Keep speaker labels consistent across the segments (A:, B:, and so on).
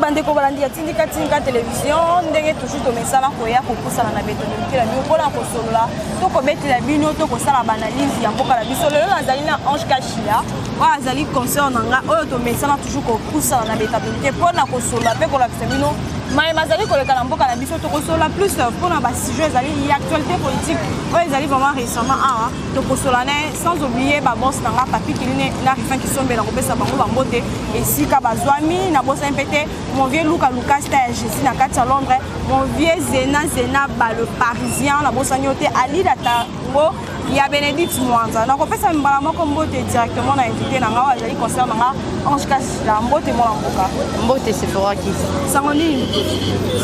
A: bande ko balandi ya tindika télévision ndenge toujours to mesala ko ya ko kusala na beto de la bio pona ko solola to ko betela bino to ko sala banalize ya mboka la biso lelo nazali na Ange Kachila wa azali concert nanga oyo to mesala toujours ko kusala na beta de pona ko solola pe ko la bino mais mazali ko le kala mboka la biso to ko solola plus pona ba sujet ezali actualité politique oyo ezali vraiment récemment to ko solola sans oublier ba boss nanga papi kiline na rifan qui sombe na ko pesa bango bambote esika bazwami na bossa mpete mon vieux Lucas stage ici na kati Londres mon vieux Zena ba le parisien la bossa nyote Ali Datango ya Bénédicte Mwanza na ko pesa mbala moko mbote directement na invité na ngawa azali concert na Ange Kachila mbote mo mboka
B: mbote c'est pour qui
A: sango ni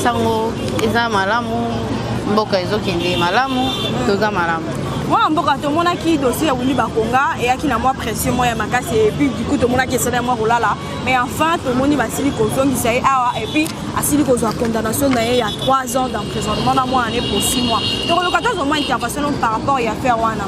B: sango eza malamu mboka ezokende malamu toza malamu
A: moi mboka to mona ki dossier ya Willy Bakonga et aki na moi pression moi ya makasi et puis du coup to mona ki sala moi rolala mais enfin to moni basili ko zongisa et puis asili ko zwa condamnation na il y a 3 ans d'emprisonnement na moi année pour 6 mois donc le 14 mois intervention par rapport à affaire wana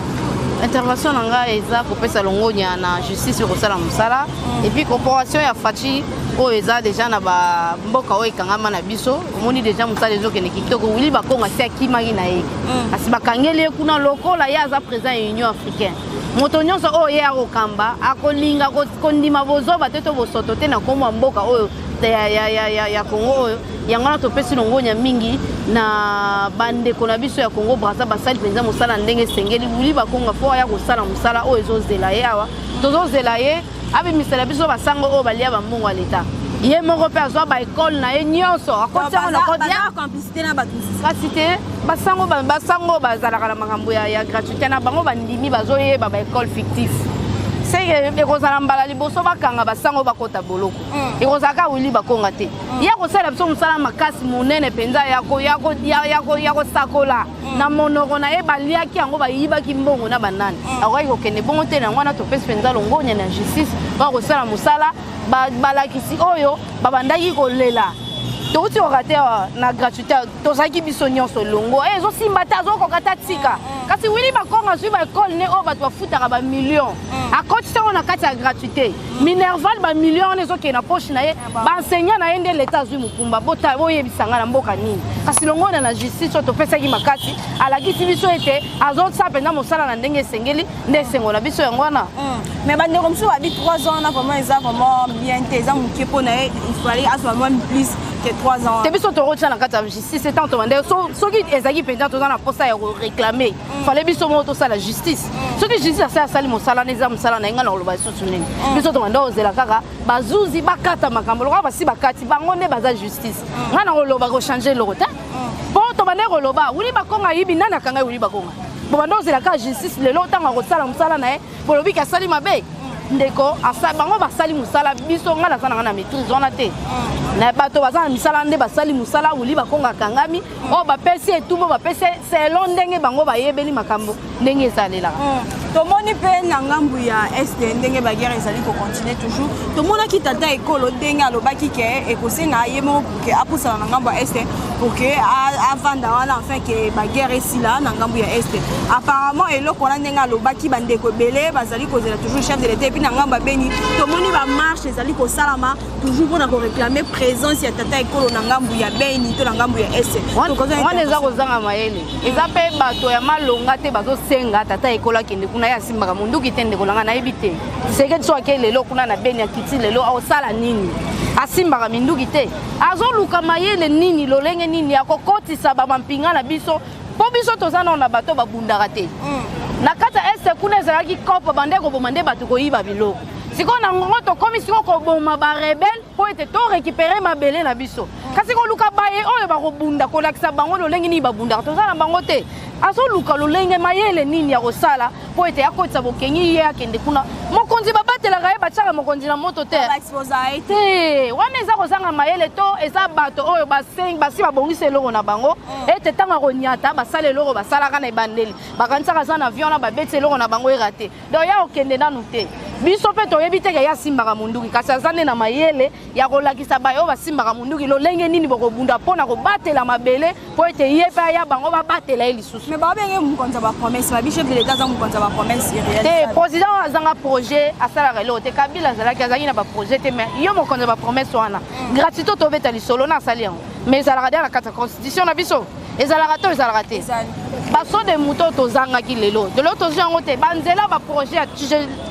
B: intervention nanga eza ko pesa longonya na justice ko sala musala et puis corporation ya Fachi o eza déjà na ba mboka o ekangama na biso omoni déjà musala ezokene kitoko Willy Bakonga si akimaki na ye asi bakangeli kuna lokola ya za président ya Union africaine moto nyonso o ye akokamba akolinga kondima bozoba te to bosoto te na komwa mboka oyo ya Congo oyo yango na topesi longonya mingi na bandeko na biso ya Congo Brazza basali penza musala ndenge sengeli Willy Bakonga fo ya kosala musala oyo ezozela ye awa tozozela ye abi misala biso basango oyo balia bambongo ya leta ye moko pe azwa ba école na ye nyonso akotia na kodia
A: complicité na bato
B: kasi te basango bazalaka na makambo ya gratuité na bango bandimi bazoyeba ba école fictif c'est ekozala mbala liboso bakanga basango bakota boloko ekozaka Willy Bakonga te ya kosala biso musala makasi monene penza yako sakola na monoko na ye baliaki yango bayibaki mbongo na banani akoki kokende bongo te nango wana topesi penza longonya na justice bakosala musala balakisi oyo babandaki kolela touti okate na gratuité tozaki biso nyonso longo ezosimba te azokoka ta tika kasi Willy Bakonga azwi baekole ne oyo bato bafutaka bamillion akoti tango na kati ya gratuité Minerval bamillion wana ezokende na poche na ye baenseignant na ye nde leta azwi mokumba boyebisanga na mboka nini kasi longona na justice oyo topesaki makasi alakisi biso ete azosala mpenza mosala na ndenge esengeli nde esengo na biso yango wana
A: mais bandeko mosusu babi 3 ans na vraiment eza vraiment bien te eza moke mpo na ye il fallait azwa même plus que 3 ans.
B: Depuis que tu as la carte de justice, c'est tant que ceux qui ont pendant tout la poste à réclamer. Il fallait bien sauver la justice. Ceux qui justice c'est ça le salaire les hommes salaire n'enga on le va soutenir. Puis tu as la kaka bazuzi bakata makambo ba si bakati bangonde baza justice. Ngana on va changer le route. Bon to bande roloba Willy Bakonga yibi nana kanga Willy Bakonga. Bon bande la carte justice le lot tanga kosala musala na e bolobi ka sali mabe. Ndeko asa bango basali musala biso ngala sana na maîtrise wana te na bato bazana misala nde basali musala Willy Bakonga kangami o bapesi etumbo bapesi selon ndenge bango bayebeli makambo ndenge esalela
A: tomoni pe na ngambu ya este ndenge baguerre ezali ko continuer toujours tomona ki tata ekolo ndenge alobaki ke ekosenga yemo ke apusana na ngambu ya este pour que avanda wana enfin que baguerre esila na ngambu ya este apparemment eloko na ndenge alobaki bandeko belé bazali kozela toujours chef de l'état puis na ngambu beni tomoni ba marche ezali ko salama toujours pour na ko réclamer présence ya tata ekolo na ngambu ya beni to na ngambu ya este
B: on eza kozanga mayele eza pe bato ya malonga te bazo senga tata ekolo kende kuna ya simbaka mundu kitende kolanga na ebite seke tso akele lelo kuna na beni ya kiti lelo osala nini asimbaka minduki te azoluka mayele nini lolenge nini akokotisa bamampinga na biso po biso tozana na bato babundaka te na kata este kuna ezalaki kopa bandeko bomande bato koyiba biloko siko na ngongo tokomi siko koboma ba rebelle po ete to récupérer mabele na biso kasi ko luka baye oyo bakobunda kolakisa bango lolenge ni babundaka tozana bango te azoluka lolenge mayele nini ya kosala po ete akotisa bokengi ye akende kuna mokonzi babatelaka ye batiaka mokonzi na moto te te wana eza kozanga mayele to eza bato oyo basi babongisa eloko na bango ete ntango akoniata basala eloko basalaka na ebandeli bakanisaka aza na avion na babeti eloko na bango erate donc ya okende nanu te biso pe toyebi te ya simbaka munduki kasi azane na mayele ya kolakisa bayo basimbaka munduki lolenge nini bokobunda mpona kobatela mabele po ete ye pe ya bango babatela ye lisusu
A: mais babenge mokonzi ba promesse ba chef de l'état za mokonzi ba promesse réelle
B: te président azanga projet asalaka eloko te Kabila azalaki azangi na baprojet te mais yo mokonzi ba promesse wana gratuité tobeta lisolo na asali yango mais ezalaka te na kati ya constitution na biso ezalaka to ezalaka te baso de moto tozangaki lelo de lo tozwi yango te banzela baprojet ya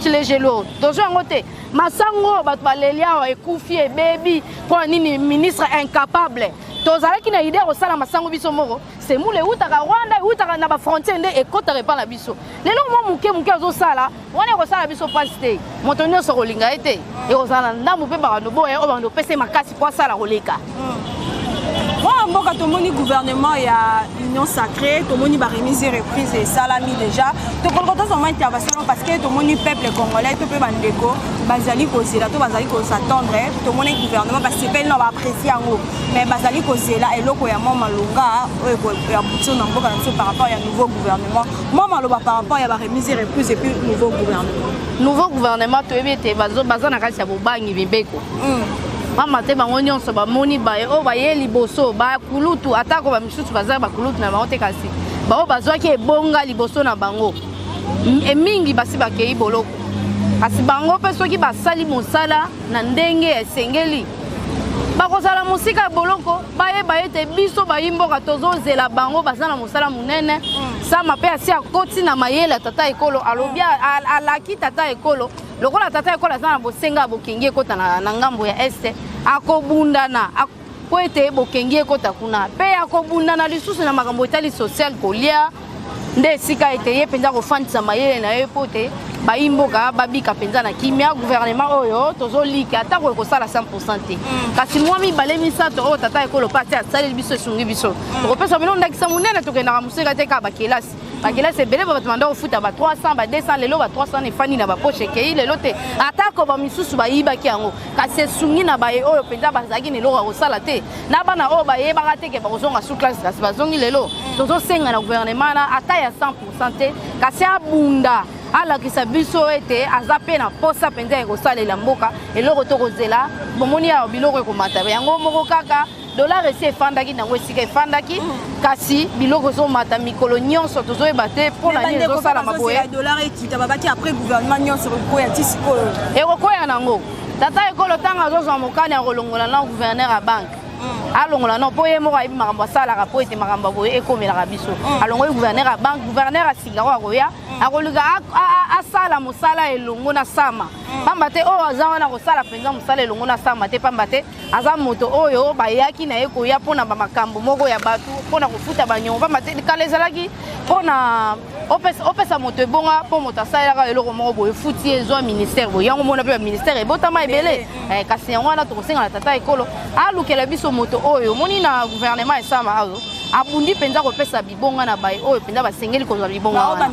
B: chilejelo tozwi yango te masango bato baleli awa ekufi ebebi mpona nini ministre incapable tozalaki na idée kosala masango biso moko semule eutaka rwanda eutaka na bafrontiere nde ekotaka epa na biso lelo mwa moke azosala wana ekosala biso mpasi te moto nyonso kolinga ye te ekozala na ndambo mpe bakando boya oyo bakando opesa makasi po asala koleka
A: Moi, mboka tomoni gouvernement ya union sacrée, tomoni ba remise reprise et salami déjà. To kolkota seulement intervention parce que tomoni peuple congolais, to pe bandeko, bazali kozela, to bazali ko s'attendre, tomoni gouvernement parce que pe no ba apprécier yango. Mais bazali kozela eloko ya mama longa, ya butso na mboka na par rapport ya nouveau gouvernement. Mama loba par rapport ya ba remise reprise et puis nouveau gouvernement.
B: Nouveau gouvernement to ebete bazana kasi ya bobangi bibeko. Mama te bango nyonso bamoni baye o baye liboso ba kulutu atako ba misusu bazaka ba kulutu na bango te kasi bao bazwaki ebonga liboso na bango mingi basi bakei boloko kasi bango pe soki basali mosala na ndenge esengeli bakozala mosika boloko baye te biso bayimboka tozozela bango bazana mosala munene sama pe asi akoti na mayele tata ekolo alobia alaki tata ekolo lokola tata ekolo azana bosenga bokengi ekota na ngambo ya este akobundana po ete bokengi ekota kuna pe akobundana lisusu na makambo etali social kolia nde esika ete ye mpenza kofandisa mayele na ye po te bayimboka babika mpenza na kimia gouvernement oyo tozolika atako ekosala 100% te kasi mwa mibale misato oyo tata ekolo pasi asaleli biso esungi biso tokopesa bino ndakisa monene tokendaka mosika te kaka bakelasi bakelasi ebele bato banda kofuta ba 300 ba 200 lelo ba 300 efandi na bapoche ekei lelo te atako bamisusu bayibaki yango kasi esungi na baye oyo mpenza bazalaki na eloko ya kosala te na bana oyo bayebaka teke bakozonga sous classe kasi bazongi lelo tozosenga na gouvernement na ata ya 100% te kasi abunda alakisa biso ete aza pe na posa mpenza ekosalela mboka eloko tokozela bomoni ya biloko ekomata yango moko kaka dollar esi efandaki nango esika efandaki kasi biloko ezomata mikolo nyonso tozoyeba te mpona nini ezosala maboye
A: dollar ekita babaki après gouvernement nyonso ekokoya ti sikoyo
B: ekokoya nango tata ekolo ntango azozwa mokani ya kolongola na gouverneur ya banke alongola no po ye moko ayebi makambo asalaka po ete makambo boye ekomelaka biso alongoyi gouverneur ya banke gouverneur asingako akoya akoluka asala mosala elongo na sama pamba te oyo aza wana kosala mpenza mosala elongo na sama te pamba te aza moto oyo bayaki na ye koya mpona bamakambo moko ya bato mpona kofuta banyongo pamba te kala ezalaki mpona opesa moto ebonga mpo moto asalelaka eloko moko boye efuti ye ezwa ministère boye yango mona mpe baministère ebotama ebele kasi yango wana tokosenga na tata ekolo alukela biso moto oyo omoni na gouvernement esama oyo abundi mpenza kopesa bibonga na baye oyo mpenza basengeli kozwa bibonga wana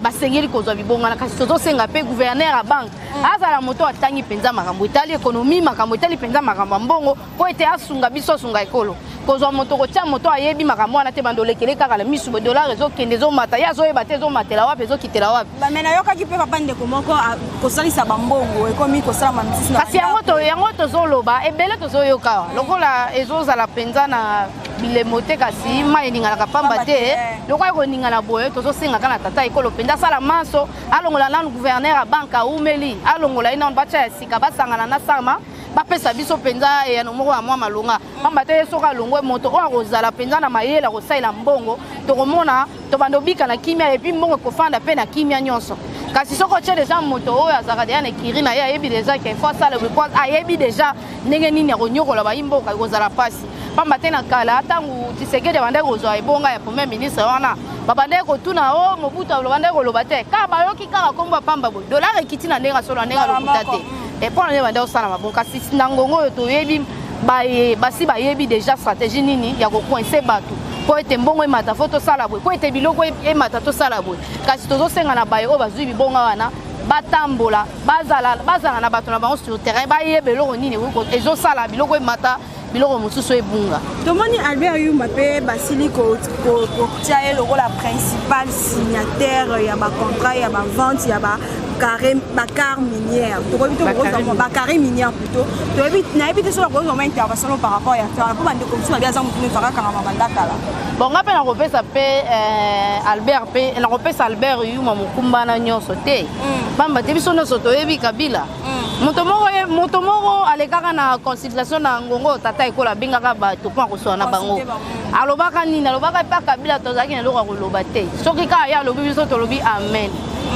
B: basengeli kozwa bibonga na kasi tozosenga mpe gouverneur ya banke azala moto atangi mpenza makambo etali ekonomi makambo etali mpenza makambo ya mbongo po ete asunga biso asunga ekolo kozwa moto kotia moto ayebi makambo wana te bando olekele kaka na misu dollar ezokende ezomata ye azoyeba te ezomatela wapi ezokitela wapi
A: me nayokaki mpe papa ndeko moko kosalisa bambongo ekomi kosalama misusu
B: kasi yango tozoloba ebele tozoyoka lokola ezozala mpenza na bilemo te kasi mai eninganaka pamba te lokola ekoningana boye tozosengaka na tata ekolo mpenza asala maso alongola nanu gouverneur ya banke aumeli alongola ye nanu batya ya sika basangana na sama bapesa biso mpenza eyano moko ya mwa malonga pamba te soki alongwe moto oyo akozala mpenza na mayele akosalela mbongo tokomona tobanda obika na kimia epi mbongo ekofanda mpe na kimia nyonso kasi soki otie deja moto oyo azalaka deja na ekiri na ye ayebi deja ke fo asala boye ayebi deja ndenge nini akonyokola bayimboka ekozala mpasi pamba te na kala ntango Tshisekedi abandaki kozwa ebonga ya premier ministre wana babandaki kotuna o Mobutu abandaki koloba te kaka bayoki kaka kombo ya pamba boye dollar ekiti na ndenge asolo na ndenge alokuta te epona nde bandaki kosala mabongo kasi na ngongo oyo toyebi basi bayebi deja stratégie nini ya kokoinse bato po ete mbongo emata fo tosala boye po ete biloko emata tosala boye kasi tozosenga na baye oyo bazwi bibonga wana batambola bazala na bato na bango sur terrain bayeba eloko nini ezosala biloko emata biloko mosusu ebunga
A: tomoni Albert Yumba mpe basili kotia ye lokola principal signataire ya bacontrat ya bavente ya bacar minière. Bacaré minière plutôt. Tu n'as pas sur la intervention par rapport à faire. Comment on comme ça, bien ça, on fera quand on va là.
B: Bon, on appelle Robert Sapé Albert P. On appelle Albert Yuma Mukumba na nyoso te. Bamba te biso nyoso to yebi Kabila. Motomoro alekaka na consultation na ngongo tata ekola bingaka ba to point ko so na bango. Alobaka nini alobaka pa Kabila tozaki na lokwa koloba te. Soki ka ya lobi biso to lobi amen.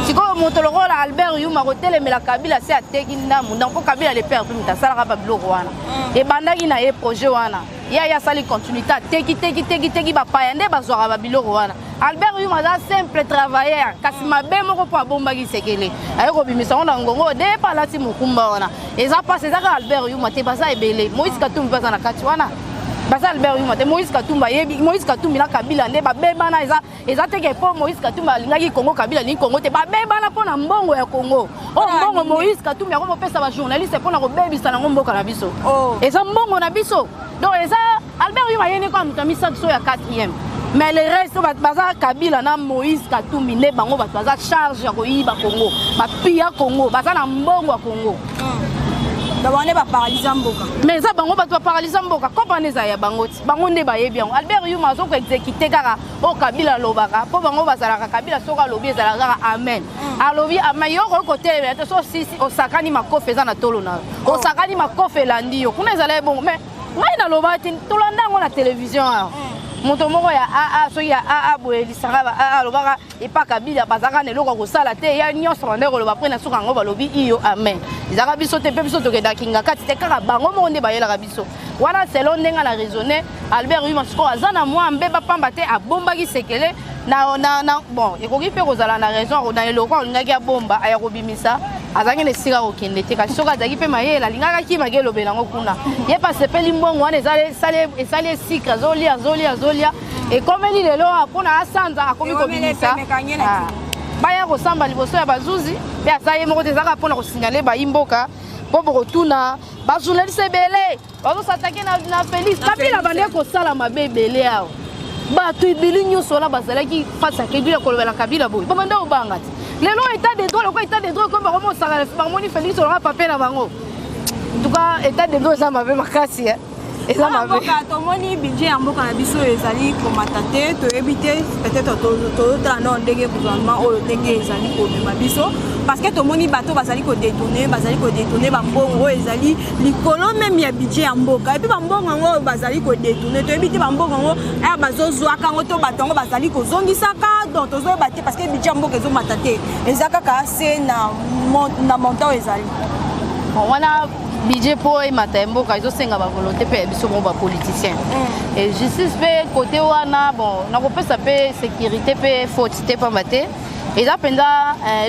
B: Siko motoloko la Albert Yuma ko telemela Kabila se ateki ndamu ndako Kabila le père tout ta sala ka biloko wana. E bandaki na e projet wana. Ya sali continuité teki ba payande bazwaka ba biloko wana. Albert Yuma za simple travailleur kasi mabe moko po abombaki sekele. Ayoko bimisa ona ngongo de palati mukumba wana. Eza passe za Albert Yuma te basa ebele. Moïse Katumbi basa na kati wana. Basa Albert Yuma te Moïse Katumba yebi Moïse Katumbi na Kabila nde ba bebana eza teke po Moïse Katumba alingaki Congo Kabila ni Congo te ba bebana po na mbongo ya Congo. Mbongo Moïse Katumbi ako pesa ba journaliste po na ko bebisa na mboka na biso. Eza mbongo na biso. Donc eza Albert Yuma yene ko mutamisa so ya 4e. Mais le reste baza Kabila na Moïse Katumbi ne bango baza charge ya ko yiba Congo. Ba pia Congo baza na mbongo ya Congo.
A: Babane ba paralyser mboka.
B: Mais ça bango ba paralyser mboka. Comprendre ça ya bango. Bango ne ba yebi yango. Albert Yuma zo ko exécuter kaka o Kabila lobaka. Po bango bazalaka Kabila soka lobi ezalaka amen. Alobi amayo ko côté te so si osakani makofe eza na tolo na. Osakani makofe landi yo. Kuna ezala bon mais ngai na loba tin tolanda ngo na télévision. Moto moko ya so ya boye lisanga ba lobaka e pa Kabila bazaka ne loko ko sala te ya nyonso bande ko loba prena suka ngo balobi iyo amen. Izaka biso te pe biso to kenda kinga kati te kaka bango mo nde bayela biso. Wana selon ndenga na raisonner Albert Yuma siko azana mwa mbeba pamba te abombaki sekele na bon ekoki pe kozala na raison na eloko ngaki ya bomba aya kobimisa azangi ne sika kokende te kasi soka zaki pe mayela lingaka ki magelo belango kuna ye pa sepeli mbongo wana esale sikra zolia et comme il est là pona asanza akomi kobimisa baya kosamba liboso ya bazuzi pe asaye moko te zaka pona kosignaler ba imboka po bokotuna ba journaliste belé bazo s'attaquer na Félix Kabila bande ko sala mabe belé awo ba tu ibili nyuso la bazalaki face à Kabila kolobela Kabila boy bomanda obanga lelo état de droit état de droit comme comment ça va moni Félix on va papier na bango en tout cas état de droit ça m'avait makasi et ça m'avait
A: to moni budget en mboka na biso ezali komatate to éviter peut-être to non ndenge gouvernement o ndenge ezali ko mema biso parce que to moni bato bazali ko détourner ba mbongo ezali likolo même ya budget en mboka et puis ba mbongo ngo bazali ko détourner to éviter ba mbongo ngo aya bazozwa kango to batongo bazali ko zongisaka donc to zo baté parce que budget en mboka ezo matate ezaka ka c'est na montant ezali
B: bon wana budget pour matembo ka izosenga ba volonté pe biso mo ba politicien et justice pe côté wana bon na ko pesa pe sécurité pe faute te pa maté et ça penda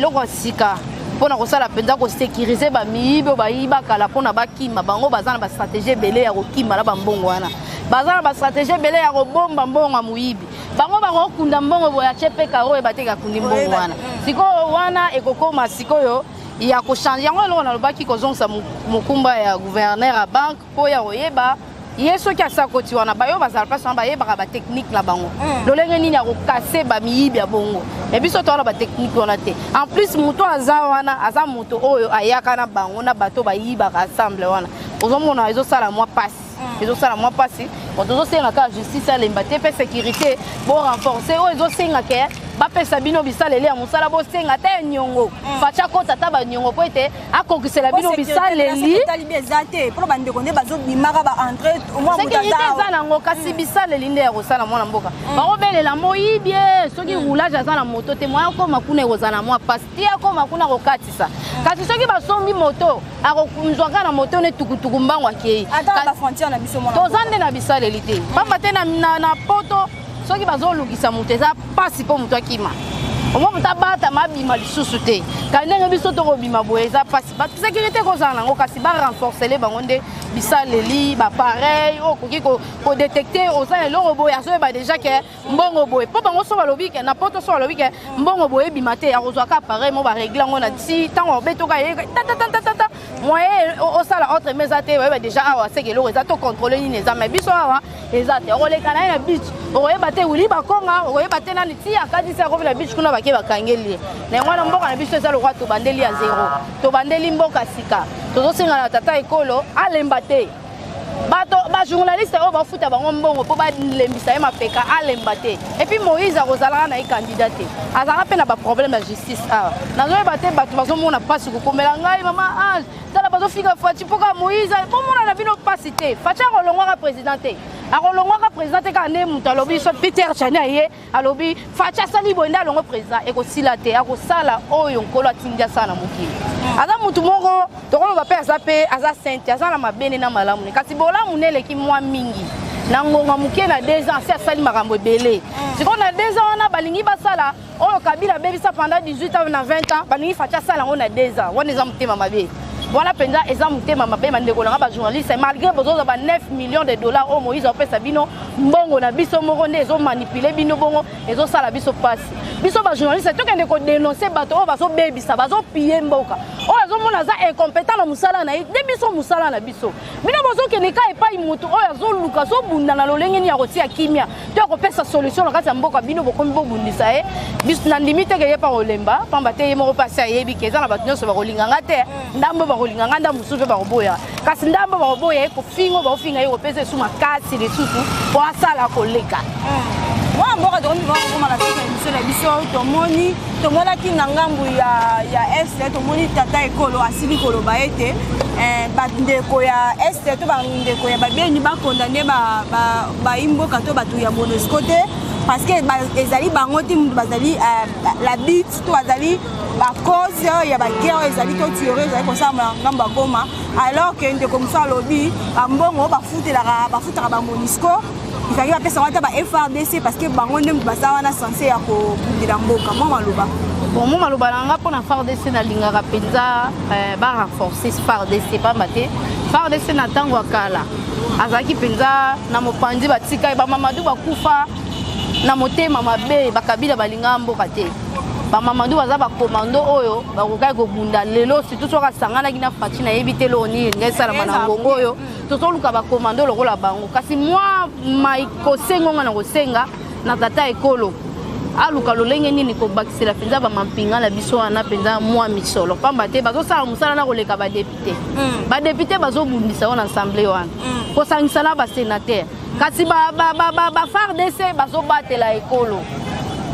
B: loko sika pona ko sala penda ko sécuriser ba miibo ba yiba kala pona ba kima bango bazana ba stratégie belé ya ko kima la ba mbongo wana bazana ba stratégie belé ya ko bomba mbongo muyibi bango ba ko kunda mbongo boya chepe ka o e bateka kundi mbongo wana siko wana ekokoma sikoyo il y a ko changer yango lo na lobaki ko zonsa mukumba ya gouverneur à banque po ya oyeba yeso ki asa koti wana bayo bazala pas ba yeba ba technique la bango lolenge nini ya ko casser ba miyibi ya bongo et biso to ba technique wana te en plus muto aza muto oyo ayaka na bango na bato ba yiba ka ensemble wana ozomona ezo sala moi passe ezo sala moi passe quand ozo senga ka justice à l'embate pe sécurité bon renforcer o ezo senga ke ba pesa bino bisaleli ya musala bo senga te nyongo facha kota taba nyongo po ete akokisela bino bisaleli
A: talibezate pro bande konde bazo bimaka ba entrer au moins
B: sécurité za nango kasi bisaleli nde ya kosala mwana mboka ba belela moyibie soki roulage za na moto te moya ko makuna ekozana mwa pastia ko makuna ko katisa kasi soki basombi moto akokumzwaka na moto ne tukutuku mbango akei
A: ata ba frontière na biso mwana
B: tozande na bisaleli te pamba te na poto soki bazolukisa moto eza pasi po moto akima omo mutabata mabima lisusu te kanenge biso to kobima boye eza pasi ba sécurité kozala nango kasi ba renforcer les bango nde bisaleli ba pareil okoki ko détecter oza eloko boye aso ba déjà que mbongo boye po bango so balobi ke na poto so balobi ke mbongo boye bima te akozwa ka pareil mo ba régler ngo na ti tango betoka ye ta moyen osala entre mais ate ba déjà awa c'est que le réseau contrôler ni les mais biso awa ezate oleka na beach oyeba te uli bakonga oyeba te nani ti akadi sa ko la beach kuna bake bakangeli na ngwana mboka na biso ezalo kwa to bandeli ya zéro to bandeli mboka sika tozo singa na tata ekolo alemba te bato ba journaliste o ba futa bango mbongo po ba lembisa ma peka alemba te et puis Moïse akozala na candidat te azala pe na ba problème de justice na zo ba te bato bazo mona passe ko komela ngai mama Ange tala bazo fika fati poka Moïse po mona na bino passe te facha ko longwa président te akolongwa ka président ka ne mutu alobi so Peter Chania ye alobi facha sali bonda longo président e ko sila te akosala oyo nkolo atindia sana mokili aza mutu moko tokolo ba pe azape aza sainte azala mabene na malamu kasi bola munele ki mwa mingi na ngonga muke na 2 ans c'est sali makambo belé siko na 2 ans na balingi basala oyo Kabila bebisa pendant 18 ans na 20 ans balingi facha sala ngona 2 ans wana eza mutema mabe voilà penza eza mutema mabe mandeko na ba journaliste malgré besoin ba 9 millions de dollars au Moïse opesa bino mbongo na biso moko nde ezo manipuler bino bongo ezo sala biso passe biso ba journaliste to kende ko dénoncer bato o baso bebisa bazo piller mboka o ezo mona za incompétent na musala na de biso musala na biso bino bozo kende ka epai mutu o ezo luka so bunda na lolenge ni ya kotia kimia to ko pesa solution na kati ya mboka bino bokomi bobundisa biso na limite ke ye pa olemba pamba te ye moko pasi ayebi ke eza na bato nyonso bakolinganga te ndambo bakolinganga nda mususu bakoboya kasi ndambo bakoboya ekofingo bakofinga ye kopesa esu makasi lisusu po asala koleka
A: moi mboka tokomi bakokoma na sika émission na biso tomonaki na ngambu ya este tomoni tata ekolo asili koloba ete bandeko ya este to bandeko ya babeni bakondane bayimboka to bato ya MONUSCO te parce que ezali bango ti mutu bazali la bite to bazali bacause ya baguerre ezali to tuerie ezali kosala ngambu ya Goma alors que ndeko mosu alobi bambongo bafutaka ba MONUSCO il va passer à la FRDC parce que bango ndem basa wana censé ya ko bundira mboka mo maloba
B: bon mo maloba nanga pona FRDC na lingaka penza ba renforcer FRDC pas maté FRDC na tango akala azaki penza na mopandi batika ba Mamadou bakufa na motema mabe bakabila balinga mboka te ba Mamadou baza ba commando oyo bakokai ko bunda lelo surtout soka sangana kina fati na yebite lo ni ngesa na ngongo oyo to luka ba commando lokola bango kasi moi maiko sengo ngana ko senga na tata ekolo aluka lolenge nini ko bakisela penza ba mampinga la biso wana penza moi misolo pamba te bazo sala musala na koleka ba député bazo bundisa wana assemblée wana ko sangisa na ba sénateur kasi ba FARDC bazo batela ekolo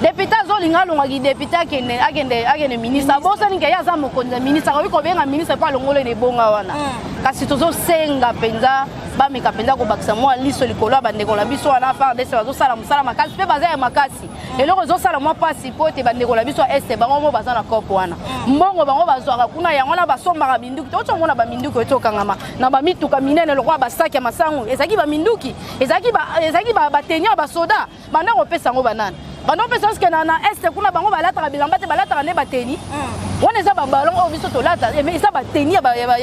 B: député zolinga longaki député akende ministre bosa ninga ya za mokonza ministre ko benga ministre pa longole ne bonga wana kasi tozo senga penza ba meka penza ko bakisa moi liso likolo bandeko la biso wana FARDC bazo sala musala makasi pe baza ya makasi eloko zo sala moi pasi pote bandeko la biso este bango mo baza na kopo wana mbongo bango bazwaka kuna yango na basombaka binduki to mona ba minduki to kangama na ba mituka minene lokwa ba sac ya masango ezaki ba minduki ezaki ba tenya ba soda banda ko pesa ngo banana bando pesa parce que na este kuna bango balata bilamba te balata ne bateni on eza ba ballon o biso to lata mais eza bateni ya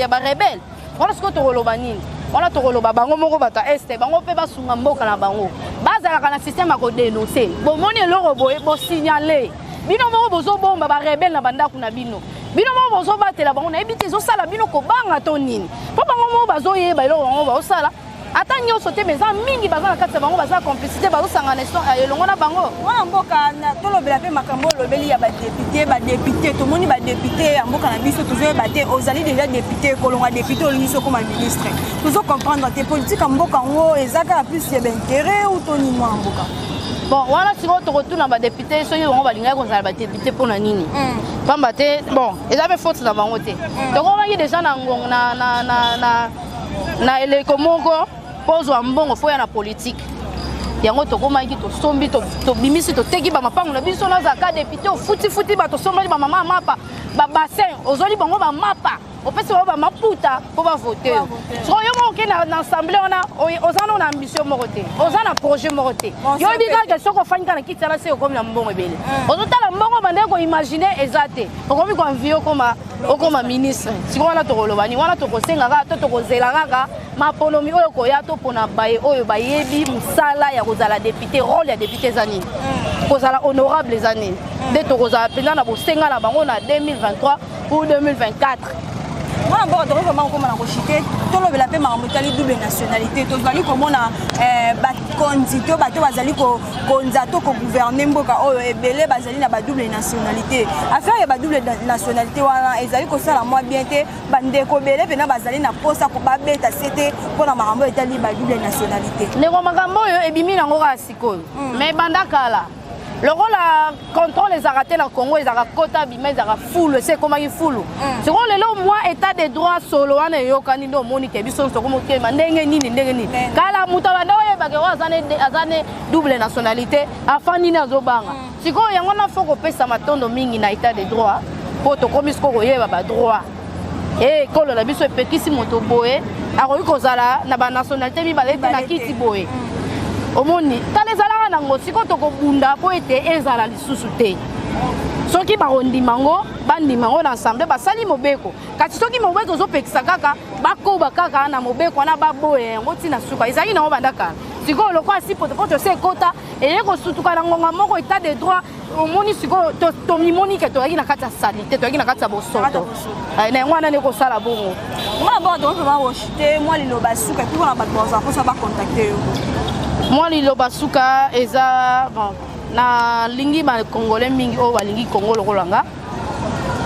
B: ba rebelle on ce que to roloba nini on to roloba bango moko bata este bango pe basunga mboka na bango bazala kana système ko dénoncer bon moni eloko boye bo signaler bino moko bozo bomba ba rebelle na banda kuna bino moko bozo batela bango na ebite zo sala bino ko banga to nini po bango moko bazo yeba eloko bango ba osala ata nyoso te meza mingi baza na kati bango baza complicité bazo sangana elongo na bango
A: wana mboka na tolobela pe makambo lobeli ya ba député to moni ba député ya mboka na biso tozo bate ozali déjà député kolonga député olingiso comme ministre tozo comprendre te politique ya mboka ngo ezaka plus ya intérêt ou toni mwa mboka
B: bon wana siko to retourna ba député so yo ngo balinga ko zala ba député pona nini pamba te bon eza be faute na bango te to ko bangi déjà na ngong na eleko moko pozwa mbongo fo ya na politique yango tokomaki tosombi tobimisi toteki bamapango na biso naza ka député ofuti bato sombali bamama mapa babassin ozoli bango bamapa opesi bango bamaputa mpo bavote soko yo moko okende na assemblée wana oza na ambition moko te oza na projet moko te yo oyebi kaka soki ofandika na kiti wana se okomi na mbongo ebele ozotala mbongo bandeki koimagine eza te okomi koanvie okoma ministre siko wana tokolobani wana tokosenga kaka to tokozela kaka maponomi oyo koya to mpona baye oyo bayebi mosala ya kozala député rôle ya député eza nini kozala honorable eza nini nde tokozala mpenza na bosenga na bango na 2023 ou 2024
A: Moi d'abord donc vraiment comme on a rejeté tout le la paix maramotali double nationalité to vali comme on a ba kondito ba to bazali ko konzato ko gouverner mboka oyo ebele bazali na ba double nationalité affaire ya ba double nationalité wana ezali ko sala moi bien te bande ko belé pena bazali na posa ko ba beta c'était pour na marambo etali ba double nationalité
B: ndeko makambo oyo ebimi nango ka sikoyo mais bandakala le rôle à contrôle les arrêtés dans le Congo, ils ont quota bimé, ils ont foule, c'est comment ils foulent. C'est qu'on le lot moi état des droits solo, on est yo candidat monique, bison so comme que mandenge ni ndenge ni. Kala mutabanda oye bagero azane double nationalité, afin ni na zobanga. C'est qu'on y a on a faut qu'on paye sa matondo mingi na état des droits, pour to comme ce qu'on y a ba droit. Et quand la biso petit si moto boé, a reçu kozala na ba nationalité mi balé na kiti boé. Omoni talezala nango siko toko bunda po ete ezala lisusu te soki barondimango bandimango na ensemble basali mobeko kati soki mobeko zopekisa kaka bakoba kaka na mobeko na baboye yango tina suka ezali nango bandaka siko lokwa si poto se kota eye kosutuka na ngonga moko état de droit omoni siko tomimoni ke toyaki na kati ya salite toyaki na kati ya bosoto na yango wana ndeko osala bongo
A: moi d'abord donc vraiment rejeté moi liloba suka puis on a bato baza mposa bacontacte yo
B: moi liloba suka eza bon na lingi ma congolais mingi o balingi Congo lokolanga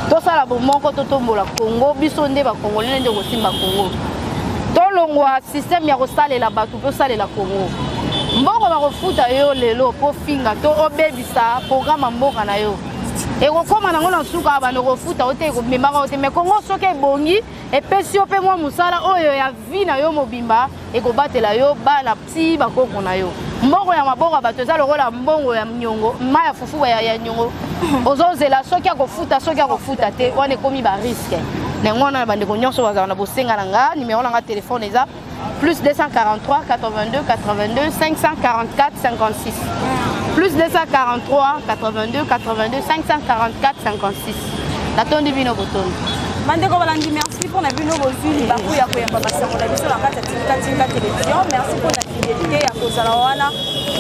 B: to sala bomoko to tombola Congo biso nde ba congolais nde ko simba Congo to longwa système ya ko salela bato to salela Congo mboko ba kofuta yo lelo po finga to obebisa programme mboka na yo e ko koma nango na suka ba no kofuta o te ko memaka o te me Congo soke bongi et pesi ope mwa musala oyo ya vi na yo mobimba e ko batela yo bana psi bakoko na yo mbongo ya maboko bato eza lokola mbongo ya nyongo ma ya fufu ya nyongo ozozela soki akofuta te wana ekomi ba risque nango wana bandeko nyonso bazala na bosenga na nga numéro na nga téléphone eza plus 243 82 82 544 56 plus 243 82 82 544 56 natondi bino botondi
A: Mandeko Balandi, merci pour la bino bozuli baku ya koyamba basango na biso na kati ya Tinga télévision. Merci pour la fidélité ya kozala wana.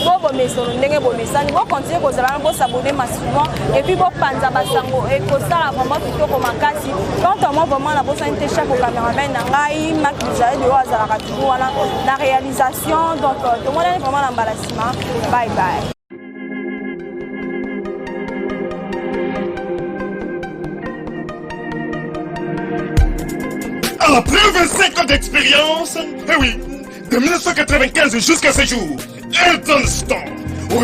A: Bobo mesolo ndenge bo mesani bo continuer kozala bo s'abonner massivement et puis bo panza basango et kosala vraiment kitoko makasi. Quand moi vraiment na bosa inte chaque cameraman na ngai Marc Jael de Wazala toujours wana na réalisation donc tout le monde est vraiment na mbalasima. Bye bye.
C: Après 25 ans d'expérience, eh oui, de 1995 jusqu'à ce jour, Elton Store,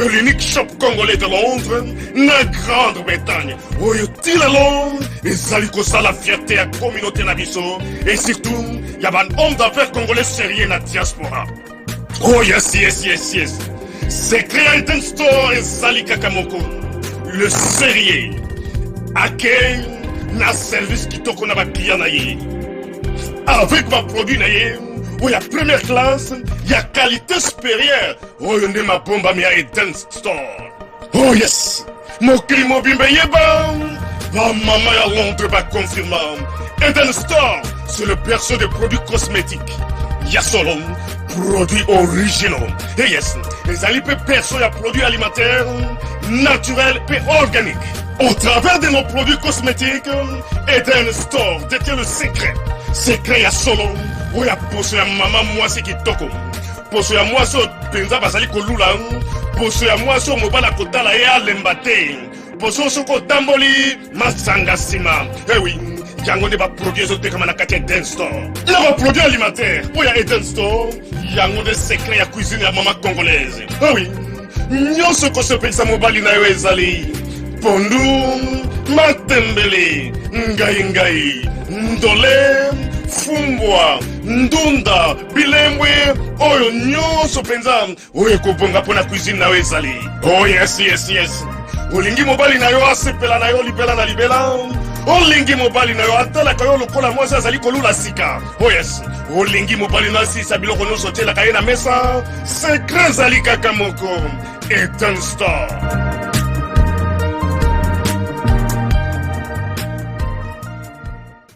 C: l'unique shop congolais de Londres, la Grande-Bretagne, où il à Londres, et ça la fierté à la communauté nabiso, et surtout, il y a un homme d'affaires congolais sérieux dans la diaspora. Oh yes, yes, yes, yes. C'est créé Elton Store et Sali Kakamoko, le sérieux, à quel na service qui toko na ba client na yé. Avec ma produit où il y a première classe, il y a qualité supérieure. Oh, il y a ma bombe à Eden Store. Oh yes, mon climat bimbe yeba. Ma maman à Londres va confirmer. Eden Store, c'est le perso des produits cosmétiques. Il y a solo produits originaux. Et yes, les alipes perso, il y a produits alimentaires, naturels et organiques. Au travers de nos produits cosmétiques, Eden Store détient le secret. Secret ya solo, où ya poso ya maman moi c'est qui toko. Poso ya moi so penza basali kolula, poso ya moi so mobala kotala ya lembate. Poso so ko tamboli masanga sima. Eh oui, yango ne ba produit zote kama na kati Eden Store. Na ba produit alimentaire, où ya Eden Store, yango de secret ya cuisine ya maman congolaise. Eh oui, nyonso ko so penza mobali na yo ezali. Pondu, matembele, ngai, ndole, fumbwa, ndunda, bilembwe, oyo nyonso penza, oyo kobonga pona cuisine na ezali. Oh yes, yes, yes. Olingi mobali na yo asepela na yo libela na libela. Olingi mobali na yo atala kayo lokola mwasi azali kolula sika. Oh yes. Olingi mobali na si sabilo kono sotela kaye na mesa. Secret zali kaka moko. Eden Store.